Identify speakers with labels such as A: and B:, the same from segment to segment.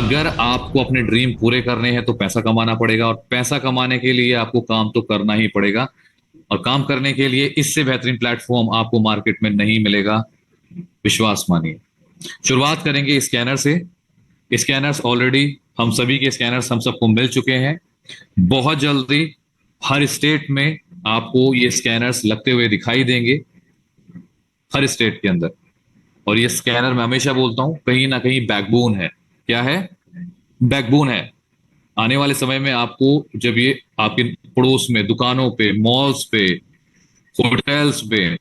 A: अगर आपको अपने ड्रीम पूरे करने हैं तो पैसा कमाना पड़ेगा, और पैसा कमाने के लिए आपको काम तो करना ही पड़ेगा। और काम करने के लिए इससे बेहतरीन प्लेटफॉर्म आपको मार्केट में नहीं मिलेगा, विश्वास मानिए। शुरुआत करेंगे स्कैनर से। स्कैनर्स ऑलरेडी हम सभी के स्कैनर्स हम सबको मिल चुके हैं। बहुत जल्दी हर स्टेट में आपको ये स्कैनर्स लगते हुए दिखाई देंगे, हर स्टेट के अंदर। और ये स्कैनर मैं हमेशा बोलता हूं कहीं ना कहीं बैकबोन है। क्या है? बैकबोन है। आने वाले समय में आपको जब ये आपके पड़ोस में दुकानों पे, मॉल्स पे, होटल्स पे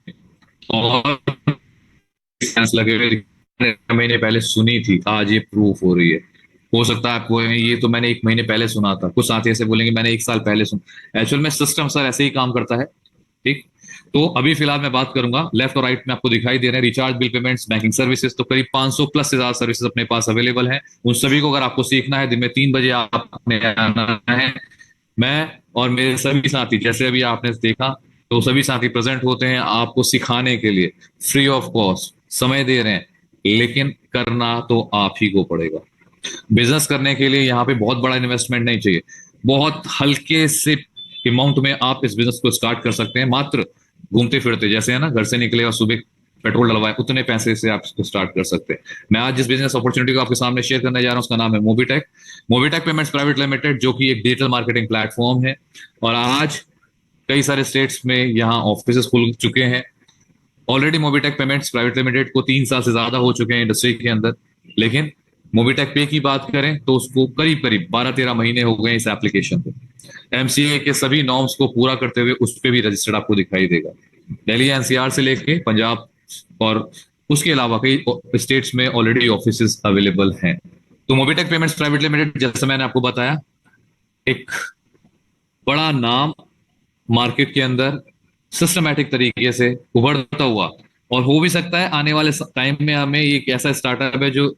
A: और सेंस लगे हुए, महीने पहले सुनी थी, आज ये प्रूफ हो रही है। हो सकता है आपको ये तो मैंने एक महीने पहले सुना था, कुछ साथी ऐसे बोलेंगे मैंने एक साल पहले सुना। एक्चुअल में सिस्टम सर ऐसे ही काम करता है। ठीक। तो अभी फिलहाल मैं बात करूंगा लेफ्ट और राइट में आपको दिखाई दे रहे हैं recharge, bill payments, banking services. तो करीब 500 प्लस से ज्यादा सर्विसेज अपने पास अवेलेबल हैं। उन सभी को अगर आपको सीखना है, दिन में 3 बजे आपने आना है। मैं और मेरे सभी साथी, जैसे अभी आपने देखा, तो सभी साथी प्रेजेंट होते हैं आपको सिखाने के लिए, फ्री ऑफ कॉस्ट समय दे रहे हैं। लेकिन करना तो आप ही को पड़ेगा। बिजनेस करने के लिए यहाँ पे बहुत बड़ा इन्वेस्टमेंट नहीं चाहिए। बहुत हल्के से अमाउंट में आप इस बिजनेस को स्टार्ट कर सकते हैं। मात्र घूमते फिरते, जैसे है ना, घर से निकले और सुबह पेट्रोल डलवाए, उतने पैसे से आप इसको स्टार्ट कर सकते हैं। मैं आज जिस बिजनेस अपॉर्चुनिटी को आपके सामने शेयर करने जा रहा हूं उसका नाम है Mobitech. Mobitech payments private limited, जो कि एक डिजिटल मार्केटिंग प्लेटफॉर्म है। और आज कई सारे स्टेट्स में यहाँ ऑफिस खुल चुके हैं। Already Mobitech payments private limited को 3 साल से ज्यादा हो चुके हैं इंडस्ट्री के अंदर। लेकिन मोबीटेक पे की बात करें तो उसको करीब करीब 12-13 महीने हो गए इस एप्लीकेशन को। एमसीए के सभी नॉर्म्स को पूरा करते हुए उस पर भी रजिस्टर्ड आपको दिखाई देगा। दिल्ली एनसीआर से लेके पंजाब और उसके अलावा कई स्टेट्स में ऑलरेडी ऑफिस अवेलेबल हैं। तो मोबीटेक पेमेंट्स प्राइवेट लिमिटेड, जैसे मैंने आपको बताया, एक बड़ा नाम मार्केट के अंदर सिस्टमैटिक तरीके से उभरता हुआ। और हो भी सकता है आने वाले टाइम में हमें एक ऐसा स्टार्टअप है जो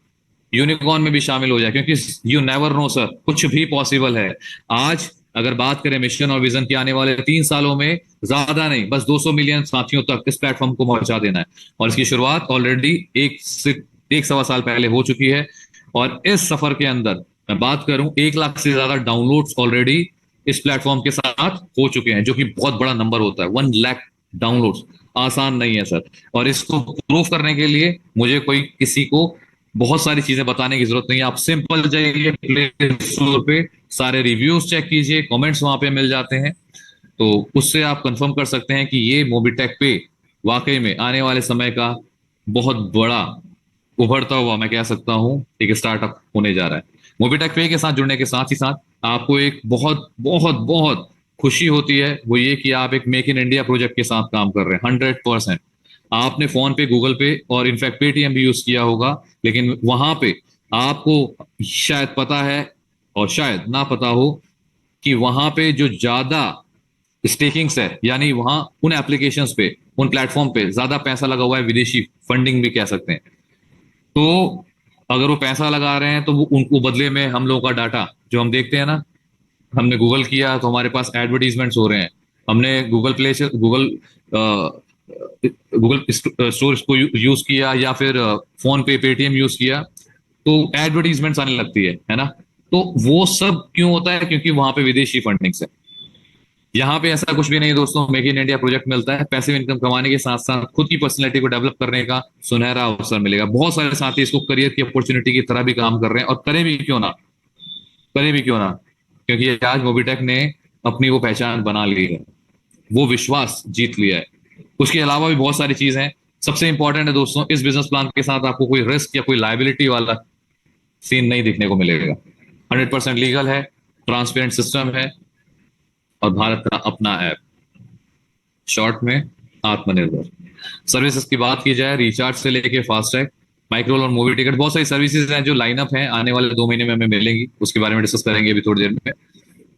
A: यूनिकॉर्न में भी शामिल हो जाए, क्योंकि यू नेवर नो सर, कुछ भी पॉसिबल है। आज अगर बात करें मिशन और विजन की, आने वाले 3 सालों में ज्यादा नहीं, बस 200 मिलियन साथियों तक इस प्लेटफॉर्म को पहुंचा देना है। और इसकी शुरुआत ऑलरेडी एक सवा साल पहले हो चुकी है। और इस सफर के अंदर मैं बात करूं, 1 लाख से ज्यादा डाउनलोड्स ऑलरेडी इस प्लेटफॉर्म के साथ हो चुके हैं, जो कि बहुत बड़ा नंबर होता है। 1 लाख डाउनलोड्स आसान नहीं है सर। और इसको प्रूफ करने के लिए मुझे कोई किसी को बहुत सारी चीजें बताने की जरूरत नहीं है। आप सिंपल जाइए प्ले स्टोर पे, सारे रिव्यूज चेक कीजिए, कमेंट्स वहां पे मिल जाते हैं। तो उससे आप कंफर्म कर सकते हैं कि ये मोबीटेक पे वाकई में आने वाले समय का बहुत बड़ा उभरता हुआ, मैं कह सकता हूं, एक स्टार्टअप होने जा रहा है। मोबीटेक पे के साथ जुड़ने के साथ ही साथ आपको एक बहुत बहुत बहुत खुशी होती है, वो ये कि आप एक मेक इन इंडिया प्रोजेक्ट के साथ काम कर रहे हैं। 100%। आपने फोन पे, गूगल पे और इनफैक्ट पेटीएम भी यूज किया होगा, लेकिन वहां पे आपको शायद पता है और शायद ना पता हो कि वहां पे जो ज्यादा स्टेकिंग्स है, यानी वहां उन एप्लीकेशंस पे, उन प्लेटफॉर्म पे ज्यादा पैसा लगा हुआ है, विदेशी फंडिंग भी कह सकते हैं। तो अगर वो पैसा लगा रहे हैं तो वो उनको बदले में हम लोगों का डाटा जो हम देखते हैं ना, हमने गूगल किया तो हमारे पास एडवर्टीजमेंट्स हो रहे हैं। हमने गूगल प्ले से गूगल स्टोर को यूज किया या फिर फोन पे, पेटीएम यूज किया, तो एडवर्टीजमेंट्स आने लगती है ना। तो वो सब क्यों होता है? क्योंकि वहां पे विदेशी फंडिंग्स है। यहाँ पे ऐसा कुछ भी नहीं दोस्तों। मेक इन इंडिया प्रोजेक्ट मिलता है, पैसिव इनकम कमाने के साथ साथ खुद की पर्सनैलिटी को डेवलप करने का सुनहरा अवसर मिलेगा। बहुत सारे साथी इसको करियर की अपॉर्चुनिटी की तरह भी काम कर रहे हैं, और करें भी क्यों ना, करें भी क्यों ना, क्योंकि आज मोबीटेक ने अपनी वो पहचान बना ली है, वो विश्वास जीत लिया है। उसके अलावा भी बहुत सारी चीजें हैं। सबसे इंपॉर्टेंट है दोस्तों, इस बिजनेस प्लान के साथ आपको कोई रिस्क या कोई लाइबिलिटी वाला सीन नहीं दिखने को मिलेगा। 100% लीगल है, ट्रांसपेरेंट सिस्टम है, और भारत का अपना ऐप। शॉर्ट में, आत्मनिर्भर। सर्विसेज की बात की जाए, रिचार्ज से लेके फास्टैग, माइक्रोल और मूवी टिकट, बहुत सारी सर्विसेज हैं जो लाइनअप हैं, आने वाले 2 महीने में हमें मिलेंगी। उसके बारे में डिस्कस करेंगे अभी थोड़ी देर में।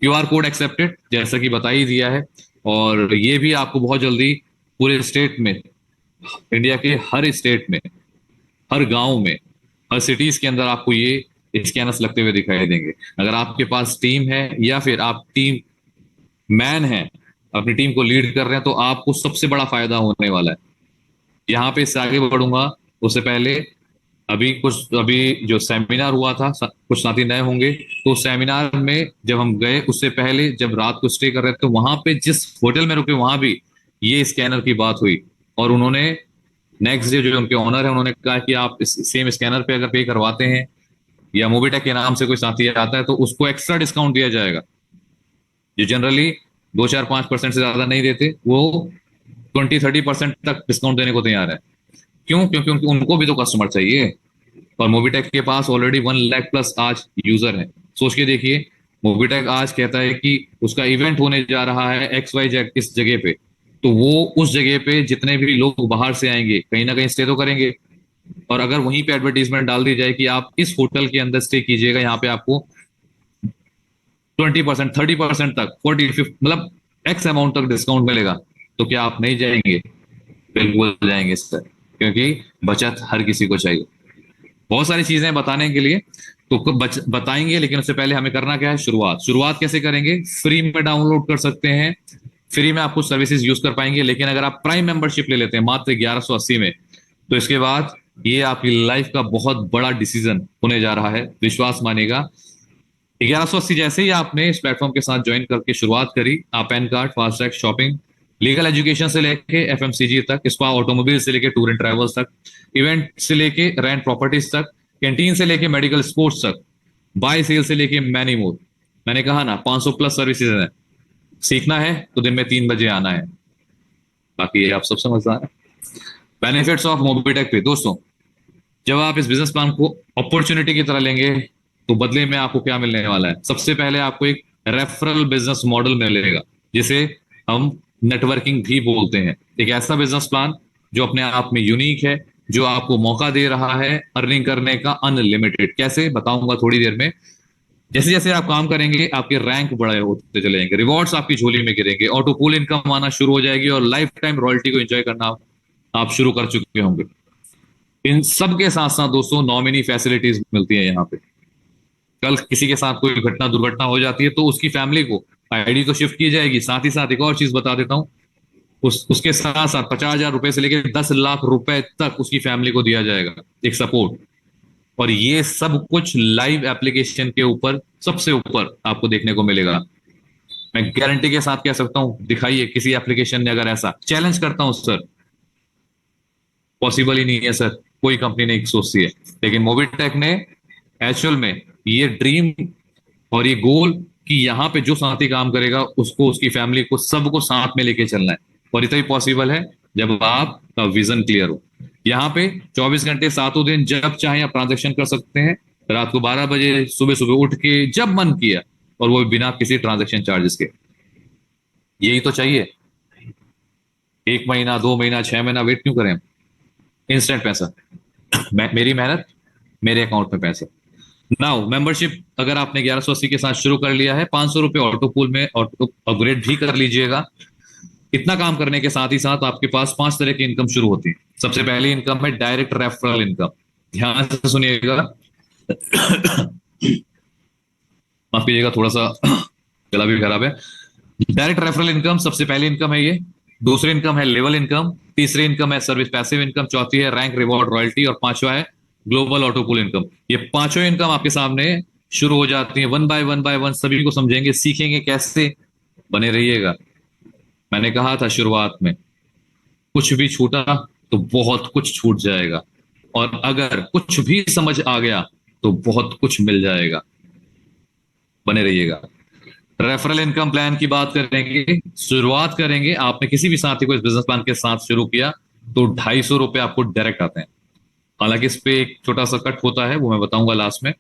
A: क्यूआर कोड एक्सेप्टेड, जैसा कि बता ही दिया है। और ये भी आपको बहुत जल्दी पूरे स्टेट में, इंडिया के हर स्टेट में, हर गांव में, हर सिटीज के अंदर आपको ये स्कैनर्स लगते हुए दिखाई देंगे। अगर आपके पास टीम है या फिर आप टीम मैन है, अपनी टीम को लीड कर रहे हैं, तो आपको सबसे बड़ा फायदा होने वाला है। यहाँ पे इससे आगे बढ़ूंगा उससे पहले अभी जो सेमिनार हुआ था, कुछ साथी नए होंगे, तो सेमिनार में जब हम गए उससे पहले जब रात को स्टे कर रहे थे, तो वहां पे जिस होटल में रुके वहां भी ये स्कैनर की बात हुई। और उन्होंने नेक्स्ट डे, जो उनके ओनर है, उन्होंने कहा कि आप इस सेम स्कैनर पे अगर पे करवाते हैं या मोबिटेक के नाम से कोई साथी आता है तो उसको एक्स्ट्रा डिस्काउंट दिया जाएगा, जो जनरली 2 4 5% से ज्यादा नहीं देते, वो 20 30% तक डिस्काउंट देने को तैयार है। क्यों? क्योंकि उनको भी तो कस्टमर चाहिए। और मोबिटेक के पास ऑलरेडी 1 लाख प्लस आज यूजर है। सोच के देखिए, मोबिटेक आज कहता है कि उसका इवेंट होने जा रहा है XYZ इस जगह पे, तो वो उस जगह पे जितने भी लोग बाहर से आएंगे कहीं ना कहीं स्टे तो करेंगे। और अगर वहीं पे एडवर्टीजमेंट डाल दी जाए कि आप इस होटल के अंदर स्टे कीजिएगा, यहाँ पे आपको 20% 30% तक 40 50 मतलब एक्स अमाउंट तक डिस्काउंट मिलेगा, तो क्या आप नहीं जाएंगे? बिल्कुल जाएंगे सर, क्योंकि बचत हर किसी को चाहिए। बहुत सारी चीजें हैं बताने के लिए, तो बताएंगे, लेकिन उससे पहले हमें करना क्या है? शुरुआत कैसे करेंगे? फ्री में डाउनलोड कर सकते हैं, फ्री में आप कुछ सर्विसेज यूज कर पाएंगे। लेकिन अगर आप प्राइम मेंबरशिप ले लेते हैं मात्र 1180 में, तो इसके बाद ये आपकी लाइफ का बहुत बड़ा डिसीजन होने जा रहा है, विश्वास मानेगा। 1180 जैसे ही आपने इस प्लेटफॉर्म के साथ ज्वाइन करके शुरुआत करी, आप pan card, FASTag, shopping, legal education से लेके FMCG तक, स्पा, ऑटोमोबाइल से लेके टूर एंड ट्रैवल्स तक, इवेंट से लेके रेंट प्रॉपर्टीज तक, कैंटीन से लेके मेडिकल स्पोर्ट्स तक, बाय सेल से लेके मैनी मोर। मैंने कहा ना, 500 प्लस सर्विसेज हैं। सीखना है तो दिन में 3 बजे आना है, बाकी आप सब समझदार हैं। बेनिफिट्स ऑफ मोबिटेक पे दोस्तों, जब आप इस बिजनेस प्लान को अपॉर्चुनिटी की तरह लेंगे, तो बदले में आपको क्या मिलने वाला है? सबसे पहले आपको एक रेफरल बिजनेस मॉडल मिलेगा, जिसे हम नेटवर्किंग भी बोलते हैं। एक ऐसा बिजनेस प्लान जो अपने आप में यूनिक है, जो आपको मौका दे रहा है अर्निंग करने का अनलिमिटेड। कैसे, बताऊंगा थोड़ी देर में। जैसे जैसे आप काम करेंगे, आपके रैंक बड़े होते चले जाएंगे, रिवॉर्ड्स आपकी झोली में गिरेंगे, ऑटो पूल इनकम आना शुरू हो जाएगी, और लाइफ टाइम रॉयल्टी को एंजॉय करना आप शुरू कर चुके होंगे। इन सब के साथ साथ दोस्तों, नॉमिनी फैसिलिटीज मिलती है यहाँ पे। कल किसी के साथ कोई घटना दुर्घटना हो जाती है, तो उसकी फैमिली को आईडी तो शिफ्ट की जाएगी, साथ ही साथ एक और चीज बता देता हूँ, उसके साथ साथ 50,000 रुपए से लेकर 10 लाख रुपए तक उसकी फैमिली को दिया जाएगा, एक सपोर्ट। और ये सब कुछ लाइव एप्लीकेशन के ऊपर, सबसे ऊपर आपको देखने को मिलेगा। मैं गारंटी के साथ कह सकता हूं, दिखाइए किसी एप्लीकेशन ने अगर ऐसा। चैलेंज करता हूं सर, पॉसिबल ही नहीं है सर, कोई कंपनी नहीं सोचती है। लेकिन मोबिटेक ने एक्चुअल में ये ड्रीम और ये गोल, कि यहाँ पे जो साथी काम करेगा उसको, उसकी फैमिली को, सबको साथ में लेके चलना है। और इतना ही पॉसिबल है जब आपका विजन क्लियर हो। यहाँ पे 24 घंटे 7 दिन जब चाहे आप ट्रांजेक्शन कर सकते हैं, रात को 12 बजे, सुबह सुबह उठ के जब मन किया, और वो बिना किसी ट्रांजेक्शन चार्जेस के। यही तो चाहिए। 1 महीना, 2 महीना, 6 महीना वेट क्यों करें? इंस्टेंट पैसा, मेरी मेहनत, मेरे अकाउंट में पैसा। नाउ मेंबरशिप अगर आपने 1180 के साथ शुरू कर लिया है, 500 रुपये ऑटो पूल में ऑटो अपग्रेड भी कर लीजिएगा। इतना काम करने के साथ ही साथ आपके पास 5 तरह की इनकम शुरू होती है। सबसे पहली इनकम है डायरेक्ट रेफरल इनकम। ध्यान से सुनिएगा, माफ कीजिएगा, थोड़ा सा गला भी खराब है। डायरेक्ट रेफरल इनकम सबसे पहली इनकम है ये। दूसरी इनकम है लेवल इनकम। तीसरी इनकम है सर्विस पैसिव इनकम। चौथी है रैंक, रिवॉर्ड, रॉयल्टी। और पांचवा है ग्लोबल ऑटो पूल इनकम। ये पांचों इनकम आपके सामने शुरू हो जाती है। वन बाय वन सभी को समझेंगे, सीखेंगे कैसे। बने रहिएगा। मैंने कहा था शुरुआत में, कुछ भी छूटा तो बहुत कुछ छूट जाएगा, और अगर कुछ भी समझ आ गया तो बहुत कुछ मिल जाएगा। बने रहिएगा। रेफरल इनकम प्लान की बात करेंगे, शुरुआत करेंगे। आपने किसी भी साथी को इस बिजनेस प्लान के साथ शुरू किया तो 250 रुपये आपको डायरेक्ट आते हैं। हालांकि इस पे एक छोटा सा कट होता है, वो मैं बताऊंगा लास्ट में।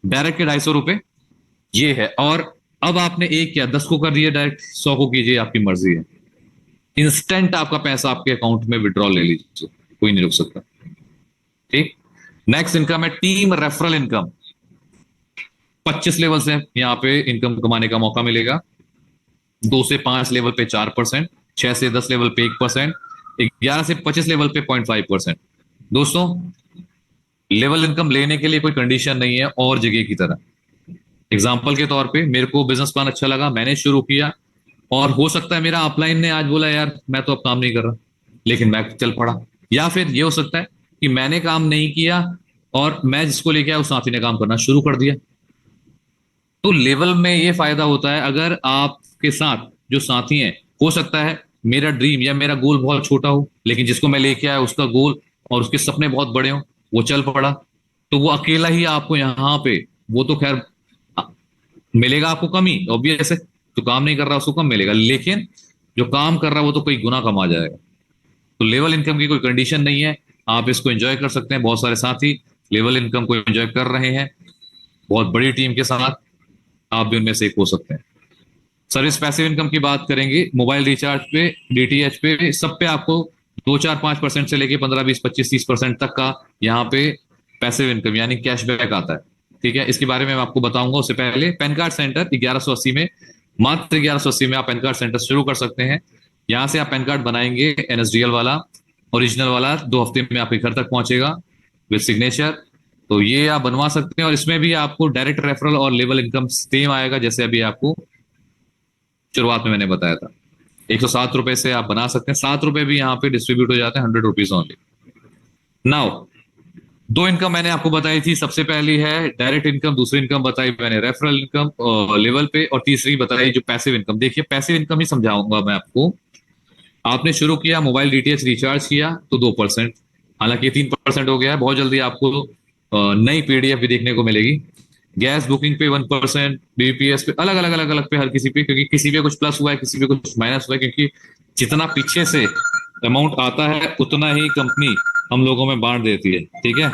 A: डायरेक्ट के 250 रुपये ये है। और अब आपने एक या 10 को कर दिया डायरेक्ट, 100 को कीजिए, आपकी मर्जी है। इंस्टेंट आपका पैसा आपके अकाउंट में विड्रॉल ले लीजिए, कोई नहीं रुक सकता। ठीक। नेक्स्ट इनकम है टीम रेफरल इनकम। 25 लेवल से यहाँ पे इनकम कमाने का मौका मिलेगा। 2 से 5 लेवल पे 4%, 6 से 10 लेवल पे 1%, 11 से 25 लेवल पे 0.5%। दोस्तों, लेवल इनकम लेने के लिए कोई कंडीशन नहीं है और जगह की तरह। एग्जाम्पल के तौर पे मेरे को बिजनेस प्लान अच्छा लगा, मैंने शुरू किया, और हो सकता है मेरा अपलाइन ने आज बोला यार मैं तो अब काम नहीं कर रहा, लेकिन मैं चल पड़ा। या फिर ये हो सकता है कि मैंने काम नहीं किया, और मैं जिसको लेके आया उस साथी ने काम करना शुरू कर दिया। तो लेवल में ये फायदा होता है, अगर आपके साथ जो साथी हैं, हो सकता है मेरा ड्रीम या मेरा गोल बहुत छोटा हो, लेकिन जिसको मैं लेके आया उसका गोल और उसके सपने बहुत बड़े हों, वो चल पड़ा, तो वो अकेला ही आपको यहाँ पे, वो तो खैर आ, मिलेगा आपको कम ही, ऑब्वियस है, जो काम नहीं कर रहा उसको कम मिलेगा, लेकिन जो काम कर रहा है वो तो कई गुना कमा जाएगा। तो लेवल इनकम की कोई कंडीशन नहीं है, आप इसको एंजॉय कर सकते हैं। बहुत सारे साथी लेवल इनकम को एंजॉय कर रहे हैं बहुत बड़ी टीम के साथ, आप भी उनमें से एक हो सकते हैं। सर्विस पैसिव इनकम की बात करेंगे, मोबाइल रिचार्ज पे, डीटीएच पे, सब पे आपको 2 4 5% से लेके 15 20 25 30% तक का यहाँ पे पैसिव इनकम यानी कैशबैक आता है। ठीक है, इसके बारे में मैं आपको बताऊंगा। उससे पहले पैन कार्ड सेंटर 1180 में, मात्र 1180 में आप पैन कार्ड सेंटर शुरू कर सकते हैं। यहाँ से आप पैन कार्ड बनाएंगे, एनएसडीएल वाला, ओरिजिनल वाला 2 हफ्ते में आपके घर तक पहुंचेगा विद सिग्नेचर। तो ये आप बनवा सकते हैं, और इसमें भी आपको डायरेक्ट रेफरल और लेवल इनकम सेम आएगा जैसे अभी आपको शुरुआत में मैंने बताया था। 107 रुपए से आप बना सकते हैं, 7 रुपए भी यहाँ पे डिस्ट्रीब्यूट हो जाते हैं, 100 रुपीज ओनली। नाउ, दो इनकम मैंने आपको बताई थी, सबसे पहली है डायरेक्ट इनकम, दूसरी इनकम बताई मैंने रेफरल इनकम लेवल पे, और तीसरी बताई जो पैसिव इनकम। देखिए पैसिव इनकम ही समझाऊंगा मैं आपको। आपने शुरू किया, मोबाइल डीटीएच रिचार्ज किया तो 2%, हालांकि 3% हो गया है, बहुत जल्दी आपको नई पीडीएफ भी देखने को मिलेगी। गैस बुकिंग पे 1%, बीपीएस पे, अलग अलग अलग अलग पे हर किसी पे, क्योंकि किसी पे कुछ प्लस हुआ है, किसी पे कुछ माइनस हुआ है, क्योंकि जितना पीछे से अमाउंट आता है उतना ही कंपनी हम लोगों में बांट देती है। ठीक है,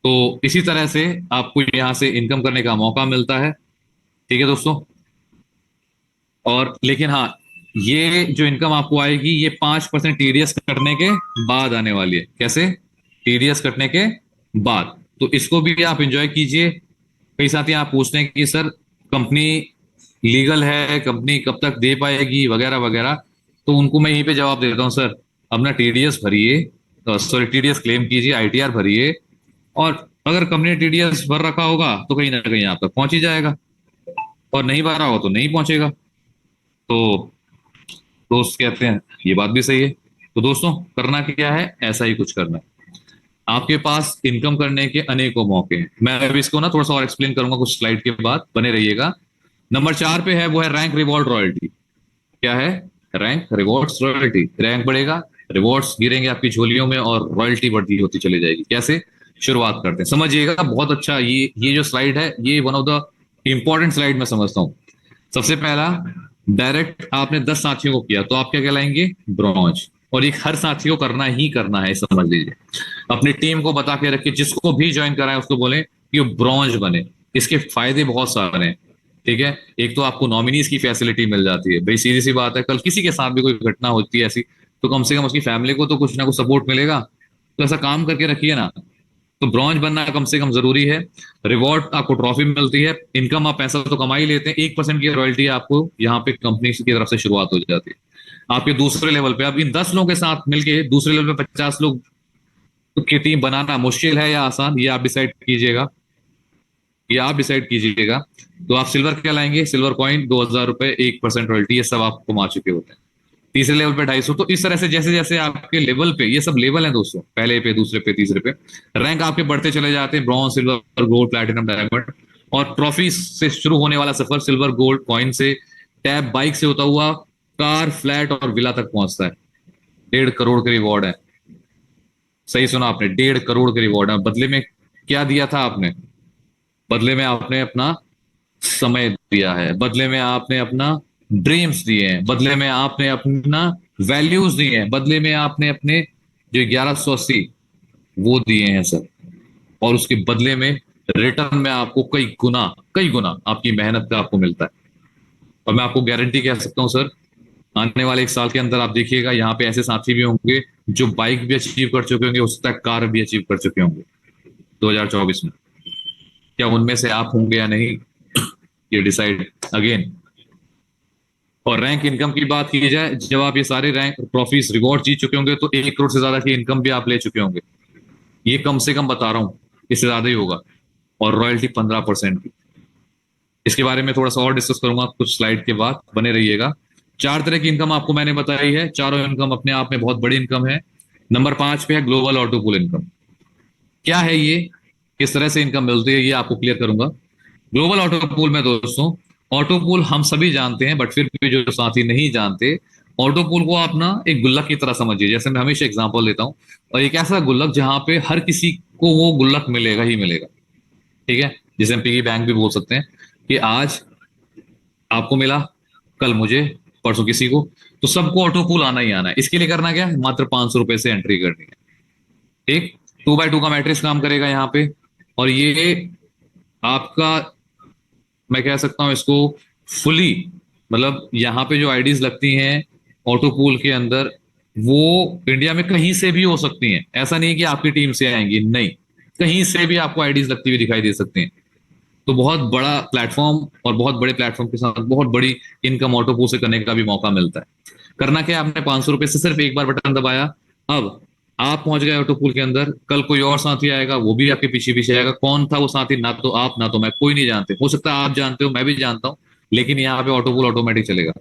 A: तो इसी तरह से आपको यहाँ से इनकम करने का मौका मिलता है। ठीक है दोस्तों, और लेकिन हाँ, ये जो इनकम आपको आएगी ये 5% टीडीएस कटने के बाद आने वाली है। कैसे? टीडीएस कटने के बाद। तो इसको भी आप एंजॉय कीजिए। कई साथी आप पूछते हैं कि सर कंपनी लीगल है, कंपनी कब तक दे पाएगी वगैरह वगैरह, तो उनको मैं यहीं पे जवाब देता हूँ, सर अपना टीडीएस भरिए, सॉरी टीडीएस क्लेम कीजिए, आईटीआर भरिए, और अगर कंपनी ने टीडीएस भर रखा होगा तो कहीं ना कहीं आप तक पहुंच ही जाएगा, और नहीं भरा होगा तो नहीं पहुंचेगा। तो दोस्त कहते हैं ये बात भी सही है। तो दोस्तों करना क्या है, ऐसा ही कुछ करना है। आपके पास इनकम करने के अनेकों मौके हैं। मैं अभी इसको ना थोड़ा सा और एक्सप्लेन करूंगा कुछ स्लाइड के बाद, बने रहिएगा। नंबर 4 पे है, वो है रैंक रिवॉर्ड रॉयल्टी। क्या है? Rank rewards royalty. रैंक बढ़ेगा, रिवॉर्ड्स गिरेंगे आपकी झोलियों में, और रॉयल्टी बढ़ती होती चली जाएगी। कैसे? शुरुआत करते हैं, समझिएगा। बहुत अच्छा, ये जो स्लाइड है ये one of the important slide मैं समझता हूँ। सबसे पहला, डायरेक्ट आपने 10 साथियों को किया तो आप क्या कहलाएंगे? ब्रॉन्ज। और ये हर साथी को करना ही करना है, समझ लीजिए। अपनी टीम को बता के रखिए, जिसको भी ज्वाइन कराए उसको बोले कि वो ब्रॉन्ज बने। इसके फायदे बहुत सारे हैं। ठीक है, एक तो आपको नॉमिनीज की फैसिलिटी मिल जाती है। भाई सीधी सी बात है, कल किसी के साथ भी कोई घटना होती है ऐसी, तो कम से कम उसकी फैमिली को तो कुछ ना कुछ सपोर्ट मिलेगा। तो ऐसा काम करके रखिए ना। तो ब्रॉन्ज बनना कम से कम जरूरी है। रिवॉर्ड आपको ट्रॉफी मिलती है, इनकम आप पैसा तो कमा ही लेते हैं, 1% की रॉयल्टी आपको यहाँ पे कंपनी की तरफ से शुरुआत हो जाती है। आपके दूसरे लेवल पे, अब इन 10 लोगों के साथ मिलके दूसरे लेवल पे 50 लोग की टीम बनाना मुश्किल है या आसान, ये आप डिसाइड कीजिएगा, ये आप डिसाइड कीजिएगा। तो आप सिल्वर क्या लाएंगे? सिल्वर कॉइन, 2000 रुपए, 1% रॉयल्टी, ये सब आप कमा चुके होते हैं। तीसरे लेवल पे 250। तो इस तरह से जैसे जैसे आपके लेवल पे, ये सब लेवल है दोस्तों, पहले पे, दूसरे पे, तीसरे पे, रैंक आपके बढ़ते चले जाते हैं, bronze, silver, gold, platinum, diamond. और ट्रॉफी से शुरू होने वाला सफर सिल्वर, गोल्ड, कॉइन से, टैब, बाइक से होता हुआ कार, फ्लैट और विला तक पहुंचता है। 1.5 करोड़ के रिवॉर्ड है। सही सुना आपने, 1.5 करोड़ के रिवॉर्ड है। बदले में क्या दिया था आपने? बदले में आपने अपना समय दिया है, बदले में आपने अपना ड्रीम्स दिए हैं, बदले में आपने अपना वैल्यूज दिए हैं, बदले में आपने अपने जो 1180 वो दिए हैं सर। और उसके बदले में रिटर्न में आपको कई गुना आपकी मेहनत का आपको मिलता है। और मैं आपको गारंटी कह सकता हूं सर, आने वाले 1 साल के अंदर आप देखिएगा यहाँ पे ऐसे साथी भी होंगे जो बाइक भी अचीव कर चुके होंगे, हो सकता है कार भी अचीव कर चुके होंगे 2024 में। क्या उनमें से आप होंगे या नहीं, ये डिसाइड अगेन। और रैंक इनकम की बात की जाए, जब आप ये सारे रैंक, ट्रॉफीज, रिवॉर्ड जीत चुके होंगे तो 1 करोड़ से ज्यादा की इनकम भी आप ले चुके होंगे। ये कम से कम बता रहा हूं, इससे ज्यादा ही होगा। और रॉयल्टी 15% की। इसके बारे में थोड़ा सा और डिस्कस करूंगा कुछ स्लाइड के बाद, बने रहिएगा। 4 तरह की इनकम आपको मैंने बताई है, चारों इनकम अपने आप में बहुत बड़ी इनकम है। नंबर 5 पे है ग्लोबल ऑटो पूल इनकम। क्या है ये, किस तरह से इनकम मिलती है, ये आपको क्लियर करूंगा। ग्लोबल ऑटो पूल में दोस्तों, ऑटो पूल हम सभी जानते हैं, बट फिर भी जो साथी नहीं जानते, ऑटो पूल को आप ना एक गुल्लक की तरह समझिए। जैसे मैं हमेशा एग्जांपल देता हूँ, और एक ऐसा गुल्लक जहां पे हर किसी को वो गुल्लक मिलेगा ही मिलेगा। ठीक है, जिसे हम पिगी बैंक भी बोल सकते हैं, कि आज आपको मिला, कल मुझे, परसों किसी को, तो सबको ऑटो पूल आना ही आना है। इसके लिए करना क्या है, मात्र 500 रुपए से एंट्री करनी है। ठीक, 2x2 का मैट्रिक्स काम करेगा यहाँ पे। और ये आपका, मैं कह सकता हूं इसको, फुली, मतलब यहाँ पे जो आईडीज लगती हैं ऑटो पूल के अंदर, वो इंडिया में कहीं से भी हो सकती हैं। ऐसा नहीं है कि आपकी टीम से आएंगी, नहीं, कहीं से भी आपको आईडीज लगती हुई दिखाई दे सकती हैं। तो बहुत बड़ा प्लेटफॉर्म, और बहुत बड़े प्लेटफॉर्म के साथ बहुत बड़ी इनकम ऑटो पूल से करने का भी मौका मिलता है। करना क्या है, आपने 500 रुपए से सिर्फ एक बार बटन दबाया, अब आप पहुंच गए ऑटो पूल के अंदर। कल कोई और साथी आएगा, वो भी आपके पीछे पीछे आएगा। कौन था वो साथी, ना तो आप ना तो मैं, कोई नहीं जानते। हो सकता है आप जानते हो, मैं भी जानता हूं, लेकिन यहाँ पे ऑटो पूल ऑटोमेटिक चलेगा।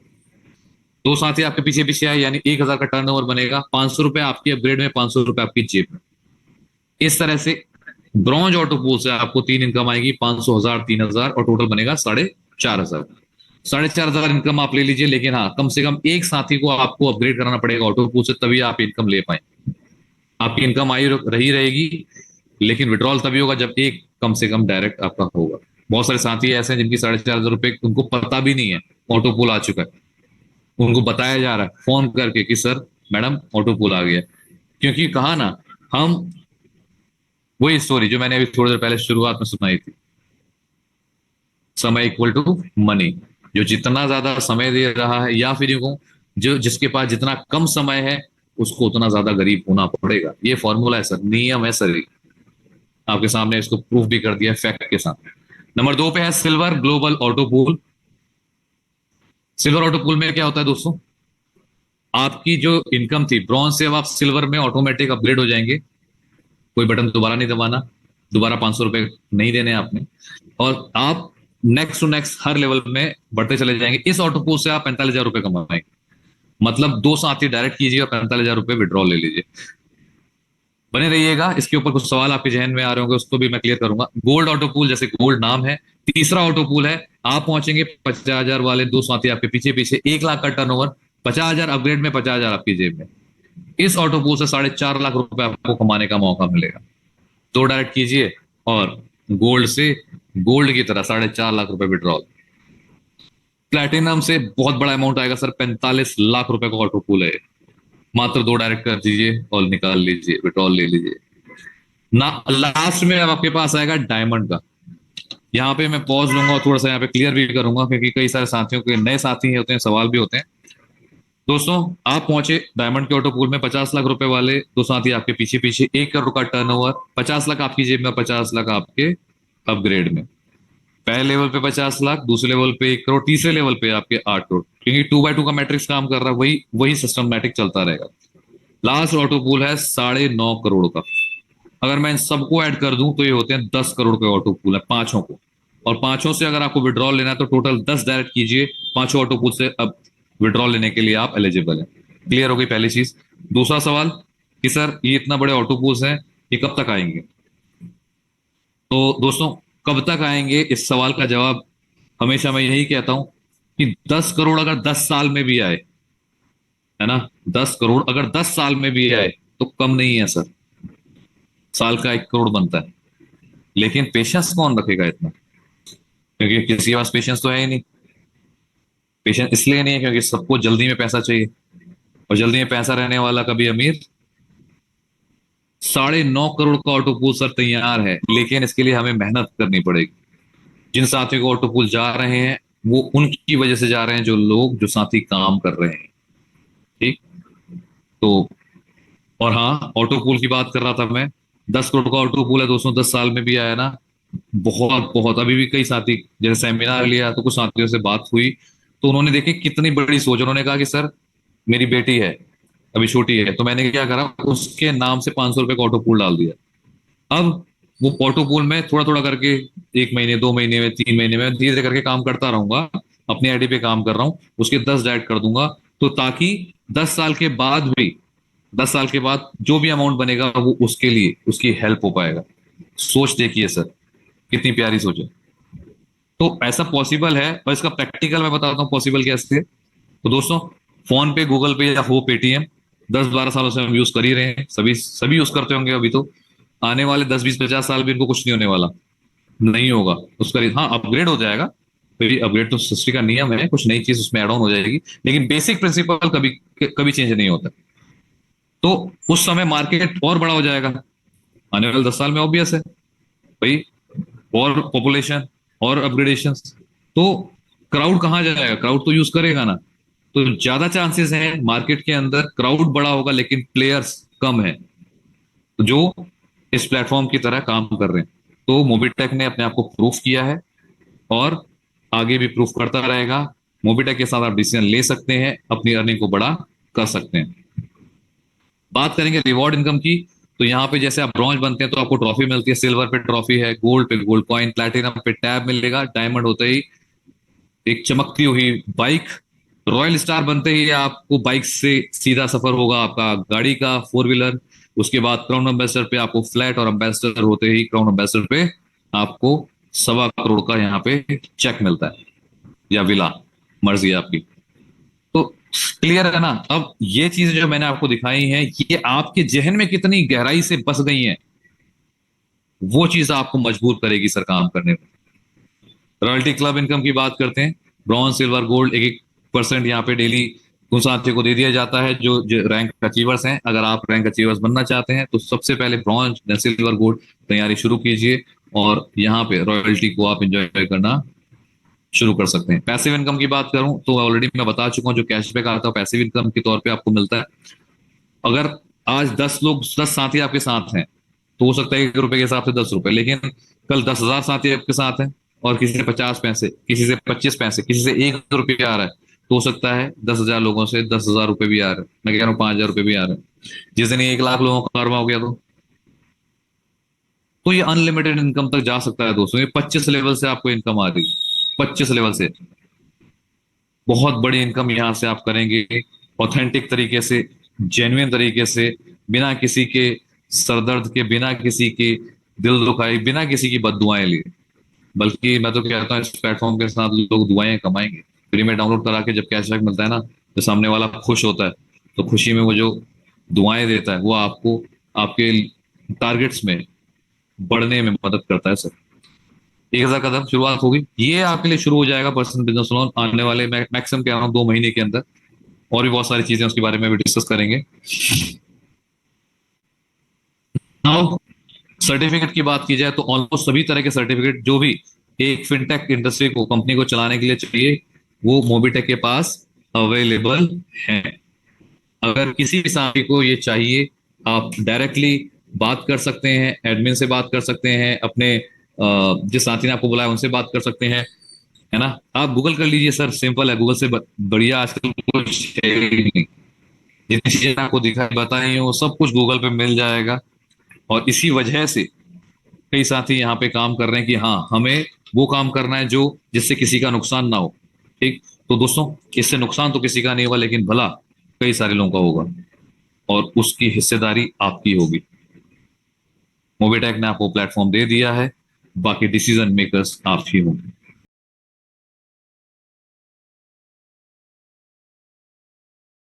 A: दो साथी आपके पीछे पीछे आए, यानी 1,000 का टर्नओवर बनेगा। 500 रुपए आपकी अपग्रेड में, 500 रुपए आपकी जेब में। इस तरह से ब्रॉन्ज ऑटो पूल से आपको तीन इनकम आएगी, 500, 1000, 3000, और टोटल बनेगा 4,500। 4,500 इनकम आप ले लीजिए, लेकिन हाँ, कम से कम एक साथी को आपको अपग्रेड कराना पड़ेगा ऑटो पूल से, तभी आप इनकम ले पाए। आपकी इनकम आई रही रहेगी, लेकिन विड्रॉल तभी होगा जब एक कम से कम डायरेक्ट आपका होगा। बहुत सारे साथी ऐसे हैं जिनकी 4,500 रुपए उनको पता भी नहीं है ऑटो पूल आ चुका है। उनको बताया जा रहा है फोन करके कि सर, मैडम, ऑटो पूल आ गया। क्योंकि कहा ना, हम, वही स्टोरी जो मैंने अभी थोड़ी देर पहले शुरुआत में सुनाई थी, समय इक्वल टू मनी। जो जितना ज्यादा समय दे रहा है, या फिर यूं, जो जिसके पास जितना कम समय है, उसको उतना ज्यादा गरीब होना पड़ेगा। ये फॉर्मूला है सर, नियम है सर। आपके सामने इसको प्रूफ भी कर दिया फैक्ट के साथ। नंबर 2 पे है silver global auto pool. Silver auto pool में क्या होता है दोस्तों, आपकी जो इनकम थी ब्रॉन्ज से, अब आप सिल्वर में ऑटोमेटिक अपग्रेड हो जाएंगे। कोई बटन दोबारा नहीं दबाना, दोबारा 500 रुपए नहीं देने आपने, और आप नेक्स्ट टू नेक्स्ट हर लेवल में बढ़ते चले जाएंगे। इस ऑटो पूल से आप 45,000 रुपए कमाएंगे। मतलब दो साथी डायरेक्ट कीजिए और 45,000 रुपए विड्रॉल ले लीजिए। बने रहिएगा, इसके ऊपर कुछ सवाल आपके जहन में आ रहे होंगे, उसको भी मैं क्लियर करूंगा। गोल्ड ऑटो पूल, जैसे गोल्ड नाम है, तीसरा ऑटो पूल है। आप पहुंचेंगे 50,000 वाले, दो साथी आपके पीछे पीछे, 1 लाख का टर्नओवर, 50,000 अपग्रेड में, 50,000 आपकी जेब में। इस ऑटो पूल से 4.5 लाख रुपए आपको कमाने का मौका मिलेगा। दो डायरेक्ट कीजिए, और गोल्ड से, गोल्ड की तरह 4.5 लाख रुपए विड्रॉल। प्लेटिनम से बहुत बड़ा अमाउंट आएगा सर, 45 लाख रुपए का ऑटो पूल है। मात्र दो डायरेक्ट कर दीजिए और निकाल लीजिए, विड्रॉल ले लीजिए ना। लास्ट में अब आपके पास आएगा डायमंड का। यहाँ पे मैं पॉज लूंगा और थोड़ा सा यहाँ पे क्लियर भी करूंगा, क्योंकि कई सारे साथियों के नए साथी होते हैं, सवाल भी होते हैं। दोस्तों, आप पहुंचे डायमंड के ऑटो पूल में, 50 लाख रुपए वाले दो साथी आपके पीछे पीछे, 1 करोड़ का टर्नओवर, 50 लाख आपकी जेब में, 50 लाख आपके अपग्रेड में। पहले लेवल पे 50 लाख, दूसरे लेवल पे 1 करोड़, तीसरे लेवल पे आपके 8 करोड़, क्योंकि 2x2 का मैट्रिक्स काम कर रहा है, वही वही सिस्टमैटिक चलता रहेगा। लास्ट ऑटो पूल है 9.5 करोड़ का। अगर मैं इन सबको ऐड कर दूं तो ये होते हैं 10 करोड़ के ऑटो पूल है, पांचों को। और पांचों से अगर आपको विड्रॉल लेना है तो टोटल 10 डायरेक्ट कीजिए, पांचों ऑटो पूल से अब विड्रॉल लेने के लिए आप एलिजिबल हैं। क्लियर हो गई पहली चीज। दूसरा सवाल, कि सर ये इतना बड़े ऑटो पूल्स हैं, ये कब तक आएंगे? तो दोस्तों, कब तक आएंगे, इस सवाल का जवाब हमेशा मैं यही कहता हूं कि 10 करोड़ अगर 10 साल में भी आए, है ना, 10 करोड़ अगर 10 साल में भी आए तो कम नहीं है सर। साल का 1 करोड़ बनता है, लेकिन पेशेंस कौन रखेगा इतना? क्योंकि किसी के पास पेशेंस तो है ही नहीं। पेशेंस इसलिए नहीं है क्योंकि सबको जल्दी में पैसा चाहिए, और जल्दी में पैसा रहने वाला कभी अमीर। 9.5 करोड़ का ऑटो पूल सर तैयार है, लेकिन इसके लिए हमें मेहनत करनी पड़ेगी। जिन साथियों को ऑटो पूल जा रहे हैं, वो उनकी वजह से जा रहे हैं, जो लोग, जो साथी काम कर रहे हैं। ठीक, तो, और हाँ, ऑटो पूल की बात कर रहा था मैं। 10 करोड़ का ऑटो पूल है दोस्तों, 10 साल में भी आया ना। बहुत बहुत, अभी भी कई साथी, जैसे सेमिनार लिया तो कुछ साथियों से बात हुई, तो उन्होंने देखे कितनी बड़ी सोच। उन्होंने कहा कि सर, मेरी बेटी है, अभी छोटी है, तो मैंने क्या करा, उसके नाम से 500 रुपए का ऑटो पूल डाल दिया। अब वो ऑटो पूल में थोड़ा थोड़ा करके, 1 महीने, 2 महीने में, 3 महीने में, धीरे धीरे करके काम करता रहूंगा। अपनी आईडी पे काम कर रहा हूँ, उसके 10 डायरेक्ट कर दूंगा, तो ताकि 10 साल के बाद भी, 10 साल के बाद जो भी अमाउंट बनेगा वो उसके लिए, उसकी हेल्प हो पाएगा। सोच देखिए सर, कितनी प्यारी सोच है। तो ऐसा पॉसिबल है, और इसका प्रैक्टिकल मैं बताता हूँ पॉसिबल कैसे है। तो दोस्तों, फोन पे, गूगल पे या हो पेटीएम, 10-12 सालों से हम यूज कर ही रहे हैं, सभी सभी यूज करते होंगे। अभी तो आने वाले 10-20-50 साल भी इनको कुछ नहीं होने वाला, नहीं होगा उसका। हाँ, अपग्रेड हो जाएगा, फिर अपग्रेड तो सृष्टि का नियम है, कुछ नई चीज उसमें एड ऑन हो जाएगी, लेकिन बेसिक प्रिंसिपल कभी कभी चेंज नहीं होता। तो उस समय मार्केट और बड़ा हो जाएगा आने वाले 10 साल में, ऑब्वियस है भाई। और पॉपुलेशन और अपग्रेडेशन, तो क्राउड कहाँ जाएगा? क्राउड तो यूज करेगा ना। तो ज्यादा चांसेस है मार्केट के अंदर क्राउड बड़ा होगा लेकिन प्लेयर्स कम है, जो इस प्लेटफॉर्म की तरह काम कर रहे हैं। तो मोबिटेक ने अपने आप को प्रूफ किया है, और आगे भी प्रूफ करता रहेगा। मोबिटेक के साथ आप डिसीजन ले सकते हैं, अपनी अर्निंग को बड़ा कर सकते हैं। बात करेंगे रिवॉर्ड इनकम की, तो यहाँ पे जैसे आप ब्रॉन्ज बनते हैं तो आपको ट्रॉफी मिलती है, सिल्वर पे ट्रॉफी है, गोल्ड पे गोल्ड कॉइन, प्लैटिनम पे टैब मिलेगा, डायमंड होते ही एक चमकती हुई बाइक, रॉयल स्टार बनते ही आपको बाइक से सीधा सफर होगा आपका गाड़ी का, फोर व्हीलर। उसके बाद क्राउन एम्बेसडर पे आपको फ्लैट, और एम्बेसडर होते ही क्राउन एम्बेसडर पे आपको 1.25 करोड़ का यहाँ पे चेक मिलता है, या विला, मर्जी है आपकी। तो क्लियर है ना? अब ये चीजें जो मैंने आपको दिखाई हैं, ये आपके जहन में कितनी गहराई से बस गई हैं, वो चीज आपको मजबूर करेगी सर काम करने में। रॉयल्टी क्लब इनकम की बात करते हैं, ब्रॉन्ज सिल्वर गोल्ड, 1-1% यहाँ पे डेली उन साथियों को दे दिया जाता है जो रैंक अचीवर्स हैं। अगर आप रैंक अचीवर्स बनना चाहते हैं तो सबसे पहले ब्रॉन्ज, देन सिल्वर, गोल्ड तैयारी शुरू कीजिए, और यहाँ पे रॉयल्टी को आप एंजॉय करना शुरू कर सकते हैं। पैसिव इनकम की बात करूं तो ऑलरेडी मैं बता चुका हूं, जो कैशबैक आता है पैसिव इनकम के तौर पे आपको मिलता है। अगर आज 10 लोग, 10 साथी आपके साथ हैं, तो हो सकता है 1 रुपए के हिसाब से 10 रुपए, लेकिन कल 10,000 साथी आपके साथ हैं, और किसी से 50 पैसे, किसी से 25 पैसे, किसी से 1 रुपया आ रहा है, तो हो सकता है 10,000 लोगों से 10,000 रुपए भी आ रहे हैं, मैं कह रहा हूँ 5,000 रुपए भी आ रहे हैं। जिस दिन 1 लाख लोगों का कर्मा हो गया, तो ये अनलिमिटेड इनकम तक जा सकता है दोस्तों। ये 25 लेवल से आपको इनकम आ रही है, 25 लेवल से बहुत बड़ी इनकम यहाँ से आप करेंगे, ऑथेंटिक तरीके से, जेन्युइन तरीके से, बिना किसी के सरदर्द के, बिना किसी की दिल दुखाई, बिना किसी की बददुआएं लिए। बल्कि मैं तो कहता हूँ इस प्लेटफॉर्म के साथ लोग दुआएं कमाएंगे। फ्री में डाउनलोड करा के जब कैशबैक मिलता है ना, तो सामने वाला खुश होता है, तो खुशी में वो जो दुआएं देता है वो आपको आपके टारगेट्स में बढ़ने में मदद करता है सर। 1,000 कदम शुरुआत होगी, ये आपके लिए शुरू हो जाएगा पर्सनल बिजनेस लोन आने वाले मैक्सिमम कह रहा हूँ 2 महीने के अंदर। और भी बहुत सारी चीजें उसके बारे में भी डिस्कस करेंगे। नाउ, सर्टिफिकेट की बात की जाए तो ऑलमोस्ट सभी तरह के सर्टिफिकेट जो भी एक फिनटेक इंडस्ट्री को, कंपनी को चलाने के लिए चाहिए, वो मोबिटेक के पास अवेलेबल है। अगर किसी भी साथी को ये चाहिए, आप डायरेक्टली बात कर सकते हैं, एडमिन से बात कर सकते हैं, अपने जिस साथी ने आपको बुलाया उनसे बात कर सकते हैं, है ना। आप गूगल कर लीजिए सर, सिंपल है, गूगल से बढ़िया आजकल कुछ है ही नहीं। जितनी चीजें आपको दिखाई बताई हैं वो सब कुछ गूगल पे मिल जाएगा। और इसी वजह से कई साथी यहाँ पे काम कर रहे हैं कि हाँ, हमें वो काम करना है जो जिससे किसी का नुकसान ना हो। ठीक, तो दोस्तों, इससे नुकसान तो किसी का नहीं होगा, लेकिन भला कई सारे लोगों का होगा, और उसकी हिस्सेदारी आपकी होगी। मोबिटेक ने आपको प्लेटफॉर्म दे दिया है, बाकी डिसीजन मेकर्स आप ही होंगे।